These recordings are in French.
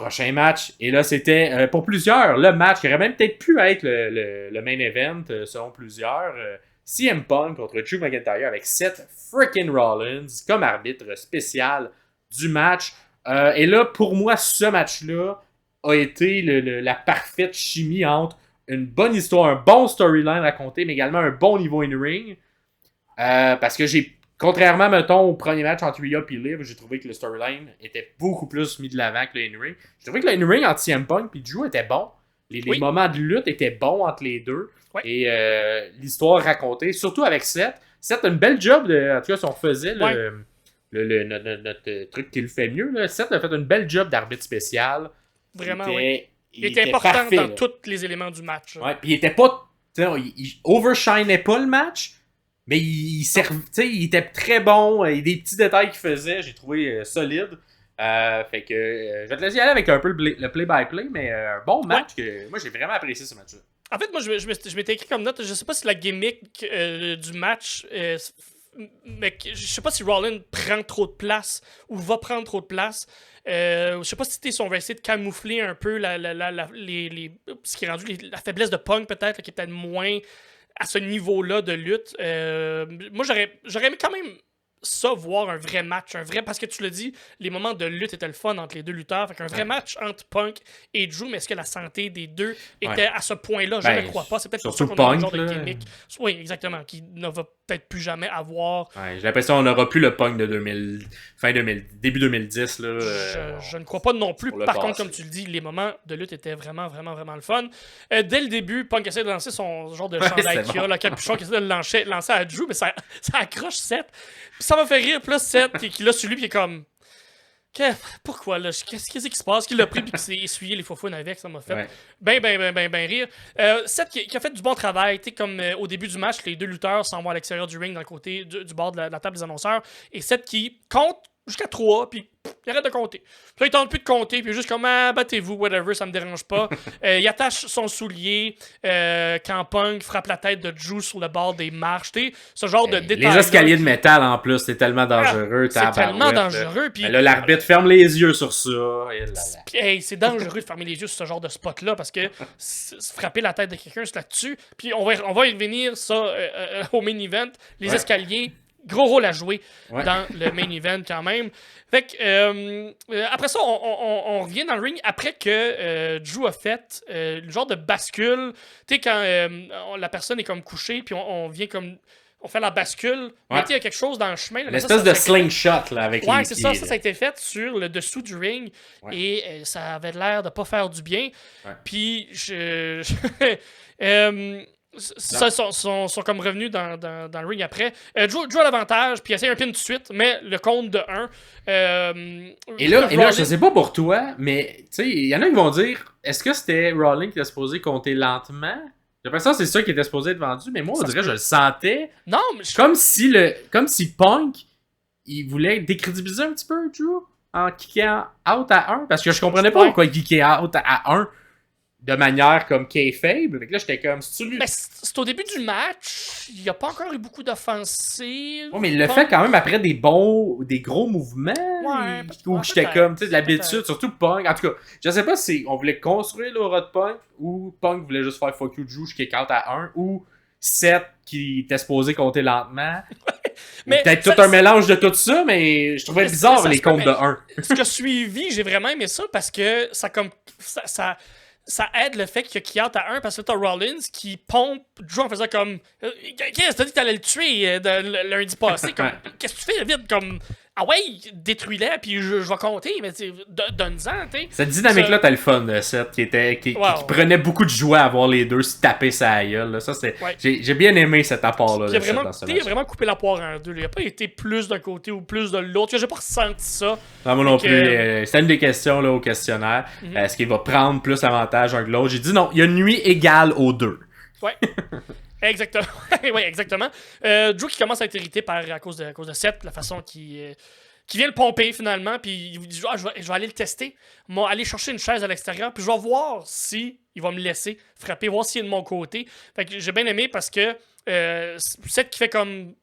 prochain match. Et là, c'était pour plusieurs le match qui aurait même peut-être pu être le main event, selon plusieurs. CM Punk contre Drew McIntyre avec Seth freaking Rollins comme arbitre spécial du match. Et là, pour moi, ce match-là a été la parfaite chimie entre une bonne histoire, un bon storyline raconté, mais également un bon niveau in-ring. Parce que contrairement, mettons, au premier match entre Rhea et Liv, j'ai trouvé que le storyline était beaucoup plus mis de l'avant que le in-ring. J'ai trouvé que le in-ring entre CM Punk et Drew était bon. Les moments de lutte étaient bons entre les deux. Ouais. Et l'histoire racontée, surtout avec Seth. Seth a une belle job, en tout cas, si on faisait notre truc qui le fait mieux. Là. Seth a fait une belle job d'arbitre spécial. Vraiment, oui. Il était important parfait, dans tous les éléments du match. Ouais, puis il était pas... Il overshinait pas le match, mais il était très bon. Il y a des petits détails qu'il faisait, j'ai trouvé solide. Fait que je vais te laisser aller avec un peu le play-by-play, mais un bon match que moi j'ai vraiment apprécié ce match-là. En fait, moi je m'étais écrit comme note, je sais pas si la gimmick du match, mais je sais pas si Rollins prend trop de place ou va prendre trop de place. Je sais pas si on va essayer de camoufler un peu ce qui est rendu la faiblesse de Punk peut-être, là, qui est peut-être moins à ce niveau-là de lutte. Moi j'aurais aimé quand même ça, voir un vrai match, parce que tu l'as dit, les moments de lutte étaient le fun entre les deux lutteurs, fait qu'un vrai match entre Punk et Drew, mais est-ce que la santé des deux était à ce point-là? Je ne crois pas, c'est peut-être pour ça qu'on a un genre de gimmick. Oui, exactement, qui ne va peut-être plus jamais avoir. Ouais, j'ai l'impression qu'on n'aura plus le Punk de début 2010. Là, je ne crois pas non plus. Par contre, comme tu le dis, les moments de lutte étaient vraiment, vraiment, vraiment le fun. Dès le début, Punk essaie de lancer son genre de chandail qu'il a, le capuchon qui essaie de le lancer à Drew, mais ça accroche Seth. Ça m'a fait rire, plus Seth qui l'a sur lui, puis il est comme... Pourquoi, là? Qu'est-ce qui se passe? Qui l'a pris, puis qui s'est essuyé les faux-founes avec, ça m'a fait ben rire. Seth qui a fait du bon travail, tu sais, comme au début du match, les deux lutteurs s'en vont à l'extérieur du ring, dans le côté du bord de la table des annonceurs, et Seth qui compte jusqu'à 3, puis il arrête de compter. Puis là, il tente plus de compter, puis il est juste comme, battez-vous, whatever, ça me dérange pas. Il attache son soulier quand Punk frappe la tête de Drew sur le bord des marches, tu sais, ce genre de détail. Les escaliers de métal, en plus, c'est tellement dangereux. C'est tellement dangereux. Puis là, l'arbitre ferme les yeux sur ça. C'est dangereux de fermer les yeux sur ce genre de spot-là, parce que frapper la tête de quelqu'un, c'est là-dessus. Puis on va y revenir, ça, au main event. Les escaliers... Gros rôle à jouer dans le main event quand même. Fait que après ça, on revient dans le ring après que Drew a fait le genre de bascule. Tu sais, quand la personne est comme couchée, puis on vient comme... On fait la bascule. Mais il y a quelque chose dans le chemin. L'espèce de slingshot là, avec les pieds. C'est ça. Ça a été fait sur le dessous du ring. Et ça avait l'air de pas faire du bien. Puis sont comme revenus dans le ring après. Drew a l'avantage, puis essaie un pin tout de suite, mais le compte de 1. Et là, je sais pas pour toi, mais tu sais, il y en a qui vont dire, est-ce que c'était Rollins qui était supposé compter lentement? J'ai l'impression que c'est ça qui était supposé être vendu, mais moi, on dirait que je le sentais. Non, mais comme si Punk, il voulait décrédibiliser un petit peu Drew en kickant out à 1, parce que je comprenais pas pourquoi il kickait out à 1. De manière comme kayfabe. Fait que là, j'étais comme... Mais c'est au début du match. Il n'y a pas encore eu beaucoup d'offensives. Ouais, mais il l'a fait quand même après des gros mouvements. Ouais. Où j'étais comme, tu sais, de l'habitude, surtout Punk. En tout cas, je sais pas si on voulait construire l'aura de Punk ou Punk voulait juste faire fuck you Drew, je kick out à 1, ou Seth qui était supposé compter lentement. Mais peut-être tout un mélange de tout ça, mais je trouvais bizarre les comptes de 1. Ce que suivi, j'ai vraiment aimé ça parce que ça aide le fait qu'il y a out à 1 parce que t'as Rollins qui pompe Drew en faisant comme qu'est-ce que t'as dit que t'allais le tuer lundi passé? Qu'est-ce que tu fais vite? Comme ah ouais, détruis-le puis je vais compter, mais donne-en, tu sais. Cette dynamique-là, t'as le fun, Seth, qui prenait beaucoup de joie à voir les deux se taper sa gueule. Là. Ça, c'est... J'ai bien aimé cet apport-là. Il a vraiment coupé la poire en deux. Il n'a pas été plus d'un côté ou plus de l'autre. J'ai pas ressenti ça. Non, moi non plus. C'était une des questions là, au questionnaire. Est-ce qu'il va prendre plus avantage un que l'autre? J'ai dit non, il y a une nuit égale aux deux. Ouais. Exactement. Oui, exactement. Drew qui commence à être irrité à cause de Seth, la façon qui vient le pomper finalement, puis il dit je vais aller le tester, aller chercher une chaise à l'extérieur, puis je vais voir si il va me laisser frapper, voir s'il est de mon côté. Fait que j'ai bien aimé parce que Seth qui fait comme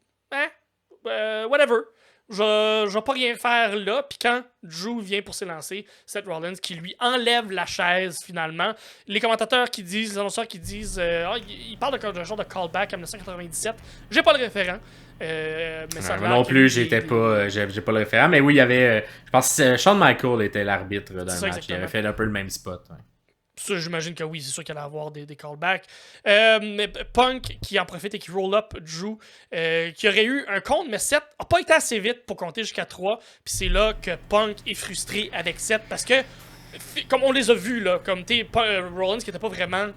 whatever. je vais pas rien faire là. Puis quand Drew vient pour s'élancer, Seth Rollins qui lui enlève la chaise finalement. Les commentateurs qui disent, les annonceurs qui disent, ils parlent d'un genre de callback à 1997. J'ai pas le référent. Mais ça moi non plus, j'ai pas le référent. Mais oui, il y avait. Je pense que Shawn Michaels était l'arbitre d'un match. Exactement. Il avait fait un peu le même spot. Ouais. Ça, j'imagine que oui, c'est sûr qu'il allait avoir des callbacks. Mais Punk qui en profite et qui roll up Drew, qui aurait eu un compte, mais Seth n'a pas été assez vite pour compter jusqu'à 3. Puis c'est là que Punk est frustré avec Seth parce que, comme on les a vus, là, comme Rollins qui n'était pas vraiment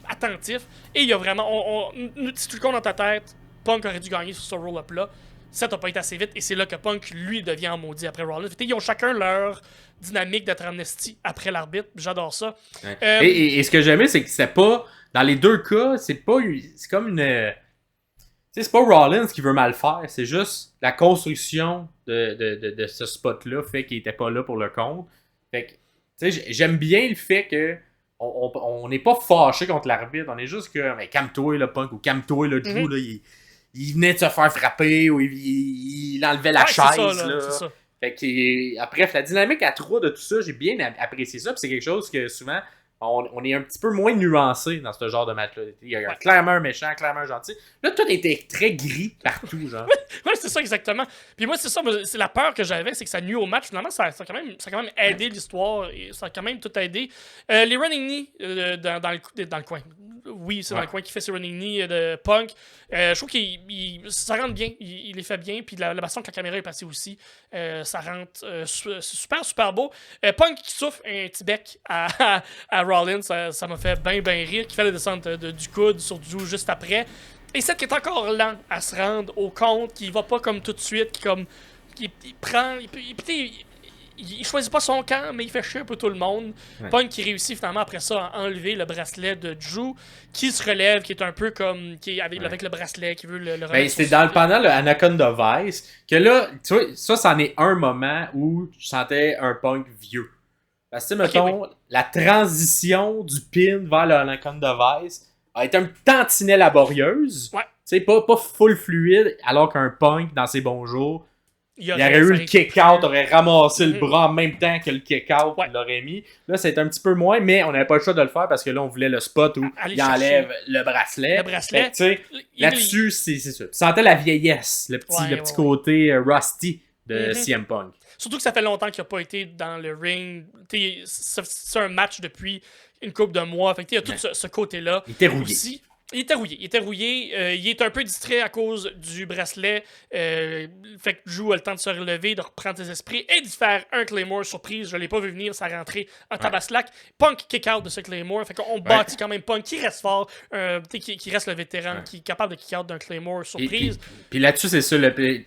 attentif, et il y a vraiment. Si tu le comptes dans ta tête, Punk aurait dû gagner sur ce roll-up-là. Seth n'a pas été assez vite, et c'est là que Punk, lui, devient en maudit après Rollins. Ils ont chacun leur dynamique d'être amnesty après l'arbitre. J'adore ça. Ouais. Et ce que j'aimais, c'est que c'est pas... Dans les deux cas, c'est comme une... c'est pas Rollins qui veut mal faire, c'est juste la construction de ce spot-là fait qu'il était pas là pour le compte. Fait que, j'aime bien le fait que on n'est pas fâché contre l'arbitre, on est juste que, mais calme-toi le Punk, ou calme-toi le Drew, là, il venait de se faire frapper, ou il enlevait la chaise. C'est ça. Fait que, bref, la dynamique à 3 de tout ça, j'ai bien apprécié ça. Puis c'est quelque chose que souvent, on est un petit peu moins nuancé dans ce genre de match-là. Il y a clairement un méchant, clairement un gentil. Là, tout était très gris partout, genre. Ouais, c'est ça, exactement. Puis moi, c'est ça, c'est la peur que j'avais, c'est que ça nuit au match. Finalement, ça a quand même aidé l'histoire, et ça a quand même tout aidé. Les running knee dans le coin. Oui, c'est dans le coin qui fait ses running knee de Punk. Je trouve que ça rentre bien, il les fait bien. Puis la façon que la caméra est passée aussi, ça rentre super, super beau. Punk qui souffle un petit bec à Rollins, ça m'a fait bien rire, qui fait la descente du coude sur Drew juste après. Et Seth qui est encore lent à se rendre au compte, qui va pas comme tout de suite, il prend, il choisit pas son camp, mais il fait chier un peu tout le monde. Ouais. Punk qui réussit finalement après ça à enlever le bracelet de Drew, qui se relève, qui est un peu comme, qui est avec le bracelet, qui veut le remettre. Ben, c'est pendant le Anaconda Vice que là, tu vois, ça en est un moment où je sentais un Punk vieux. Parce que, mettons, la transition du pin vers le Anaconda Vice a été un tantinet laborieuse. Ouais. Tu sais, pas full fluide, alors qu'un Punk, dans ses bons jours, il aurait eu le kick-out, aurait ramassé le bras en même temps que le kick-out, il l'aurait mis. Là, c'est un petit peu moins, mais on n'avait pas le choix de le faire parce que là, on voulait le spot où il enlève le bracelet. Fait que, là-dessus, c'est ça. Tu sentais la vieillesse, le petit côté rusty de CM Punk. Surtout que ça fait longtemps qu'il n'a pas été dans le ring. C'est un match depuis une couple de mois. Fait que il y a tout ce côté-là. Il était rouillé. Aussi. Il était rouillé. Il est un peu distrait à cause du bracelet. Fait que Drew a le temps de se relever, de reprendre ses esprits et de faire un Claymore surprise. Je ne l'ai pas vu venir, ça rentré en tabaslac. Punk kick-out de ce Claymore. Fait qu'on bâtit quand même Punk qui reste fort, qui reste le vétéran, qui est capable de kick-out d'un Claymore surprise. Puis là-dessus, c'est ça.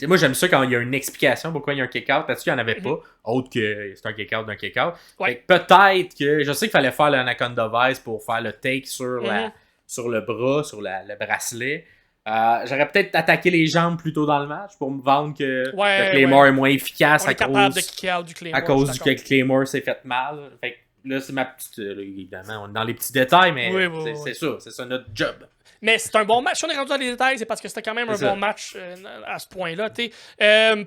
Moi, j'aime ça quand il y a une explication pourquoi il y a un kick-out. Là-dessus, il n'y en avait pas. Autre que c'est un kick-out d'un kick-out. Fait que peut-être que... Je sais qu'il fallait faire l'Anaconda Vice pour faire le take sur le bras, sur le bracelet. J'aurais peut-être attaqué les jambes plus tôt dans le match pour me vendre que le Claymore est moins efficace à cause de kick-out du Claymore. À cause que le Claymore s'est fait mal. Fait que là, c'est ma petite... évidemment, on est dans les petits détails, mais c'est ça notre job. Mais c'est un bon match. Si on est rendu dans les détails, c'est parce que c'était quand même un bon match à ce point-là.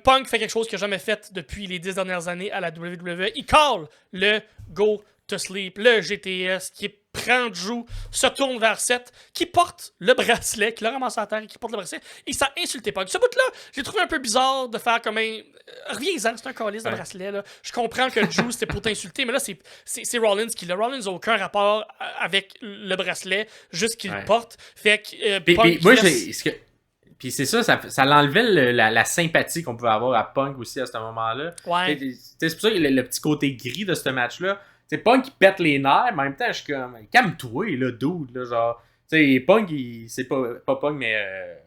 Punk fait quelque chose qu'il n'a jamais fait depuis les 10 dernières années à la WWE. Il call le Go to Sleep, le GTS, qui prend Drew, se tourne vers Seth, qui porte le bracelet, qui l'a ramassé à terre et qui porte le bracelet, et ça a insulté Punk. Ce bout-là, j'ai trouvé un peu bizarre de faire comme un... Reviens-en, c'est un calice de bracelet. Là. Je comprends que Drew, c'était pour t'insulter, mais là, c'est Rollins qui l'a. Rollins n'a aucun rapport avec le bracelet, juste qu'il le porte. Fait que Punk... moi, Puis c'est ça l'enlevait la sympathie qu'on pouvait avoir à Punk aussi à ce moment-là. Ouais. C'est pour ça que le petit côté gris de ce match-là, c'est Punk qui pète les nerfs, mais en même temps, je suis comme, calme-toi, là, dude, là, genre, tu sais, Punk, c'est pas Punk, mais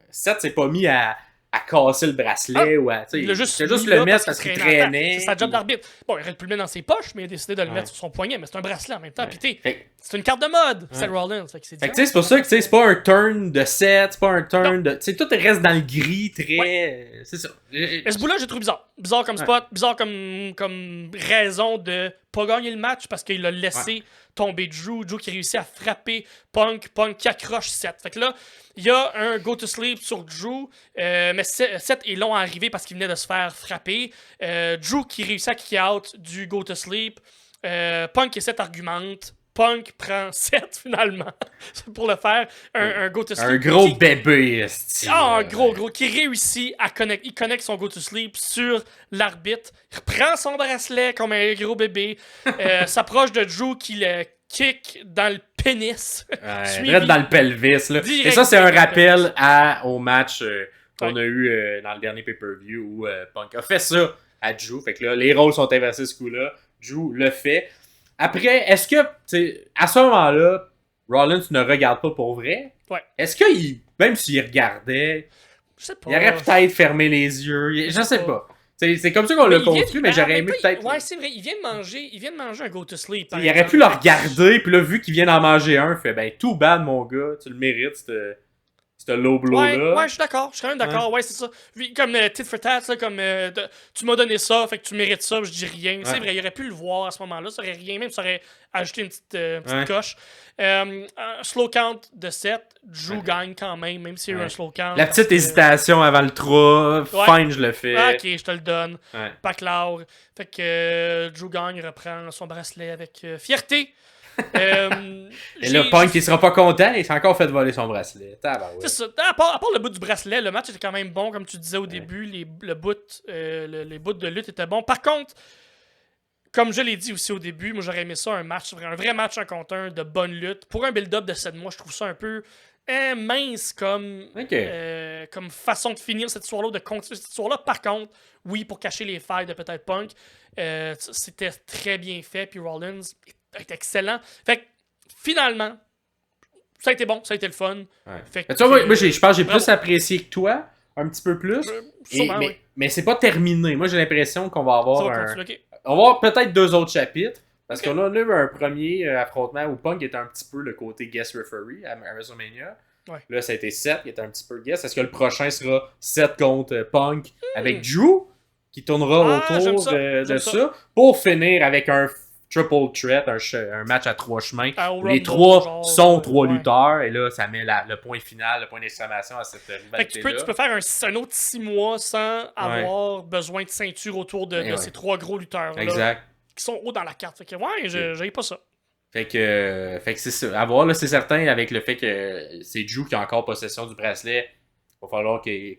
Seth s'est pas mis à casser le bracelet ou à, tu sais, c'est juste le mettre parce qu'il traînait. C'est sa job d'arbitre. Bon, il aurait pu le mettre dans ses poches, mais il a décidé de le mettre sur son poignet, mais c'est un bracelet en même temps, pis C'est une carte de mode, Seth Rollins. C'est pour ça que c'est pas un turn de Seth, c'est pas un turn de. Tout reste dans le gris, très. Ouais. C'est ça. Et ce bout-là, j'ai trouvé bizarre. Bizarre comme spot, bizarre comme raison de pas gagner le match parce qu'il a laissé tomber Drew qui réussit à frapper Punk qui accroche Seth. Fait que là, il y a un go to sleep sur Drew, mais Seth est long à arriver parce qu'il venait de se faire frapper. Drew qui réussit à kick out du go to sleep. Punk et Seth argumentent. Punk prend 7 finalement pour le faire. Un go to sleep. Un gros bébé. Un gros. Qui réussit à connecter. Il connecte son go to sleep sur l'arbitre. Il reprend son bracelet comme un gros bébé. S'approche de Drew qui le kick dans le pénis. Direct dans le pelvis. Là. Et ça, c'est un rappel au match qu'on a eu dans le dernier pay-per-view où Punk a fait ça à Drew. Fait que là, les rôles sont inversés ce coup-là. Drew le fait. Après, est-ce que, à ce moment-là, Rollins ne regarde pas pour vrai? Ouais. Est-ce qu'il, même s'il regardait, je sais pas. Il aurait peut-être fermé les yeux? Je sais pas. C'est comme ça qu'on l'a construit, mais j'aurais aimé peut-être... Ouais, c'est vrai, il vient de manger un go to sleep. Il aurait pu le regarder, puis là, vu qu'il vient d'en manger un, il fait, ben, too bad, mon gars, tu le mérites, ce low blow-là. Ouais, je suis d'accord. Je suis quand même d'accord. Ouais, c'est ça. Comme tit for tat, comme tu m'as donné ça, fait que tu mérites ça, je dis rien. C'est vrai, il aurait pu le voir à ce moment-là. Ça aurait rien, même ça aurait ajouté une petite coche. Un slow count de 7. Drew gagne quand même s'il y a eu un slow count. La petite hésitation avant le 3. Fine, je le fais. Ok, je te le donne. Pas clair. Fait que Drew gagne, reprend son bracelet avec fierté. Et là, Punk, il sera pas content, il s'est encore fait voler son bracelet. C'est ça. À part le bout du bracelet, le match était quand même bon, comme tu disais au début. Les bouts de lutte étaient bons. Par contre, comme je l'ai dit aussi au début, moi j'aurais aimé ça, un vrai match 1 contre 1 de bonne lutte. Pour un build-up de 7 mois, je trouve ça un peu mince comme façon de finir cette histoire-là, de continuer cette histoire-là. Par contre, oui, pour cacher les failles de peut-être Punk, c'était très bien fait. Puis Rollins est excellent. Fait que finalement, ça a été bon, ça a été le fun. Fait que, tu vois, moi, je pense que j'ai plus apprécié que toi, un petit peu plus. Sûrement, mais c'est pas terminé. Moi, j'ai l'impression qu'on va avoir on va avoir peut-être 2 autres chapitres. Parce qu'on a eu un premier affrontement où Punk était un petit peu le côté guest referee à WrestleMania. Là, ça a été Seth qui était un petit peu guest. Est-ce que le prochain sera Seth contre Punk avec Drew qui tournera autour de ça pour finir avec un triple threat, un match à 3 chemins. Où les 3 sont 3 lutteurs. Et là, ça met le point final, le point d'exclamation à cette rivalité-là. Tu peux faire un autre 6 mois sans avoir besoin de ceinture autour de ces 3 gros lutteurs. Exact. Qui sont hauts dans la carte. Fait que j'ai pas ça. Fait que c'est ça. À voir, là, c'est certain, avec le fait que c'est Drew qui a encore possession du bracelet. Il va falloir qu'il...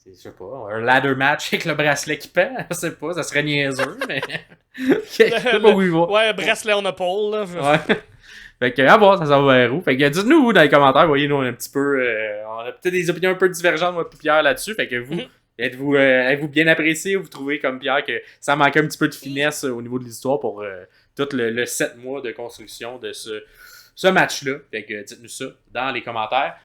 Je sais pas, un ladder match avec le bracelet qui pend. Je sais pas, ça serait niaiseux, mais... Je sais pas où il va. Ouais, bracelet on épaule, là. Ouais. Fait que, à voir, ça s'en va vers où. Fait que, dites-nous dans les commentaires, voyez, nous, on a un petit peu... on a peut-être des opinions un peu divergentes, moi et Pierre, là-dessus. Fait que vous... Êtes-vous bien apprécié ou vous trouvez comme Pierre que ça manquait un petit peu de finesse au niveau de l'histoire pour tout le 7 mois de construction de ce match-là? Fait que dites-nous ça dans les commentaires.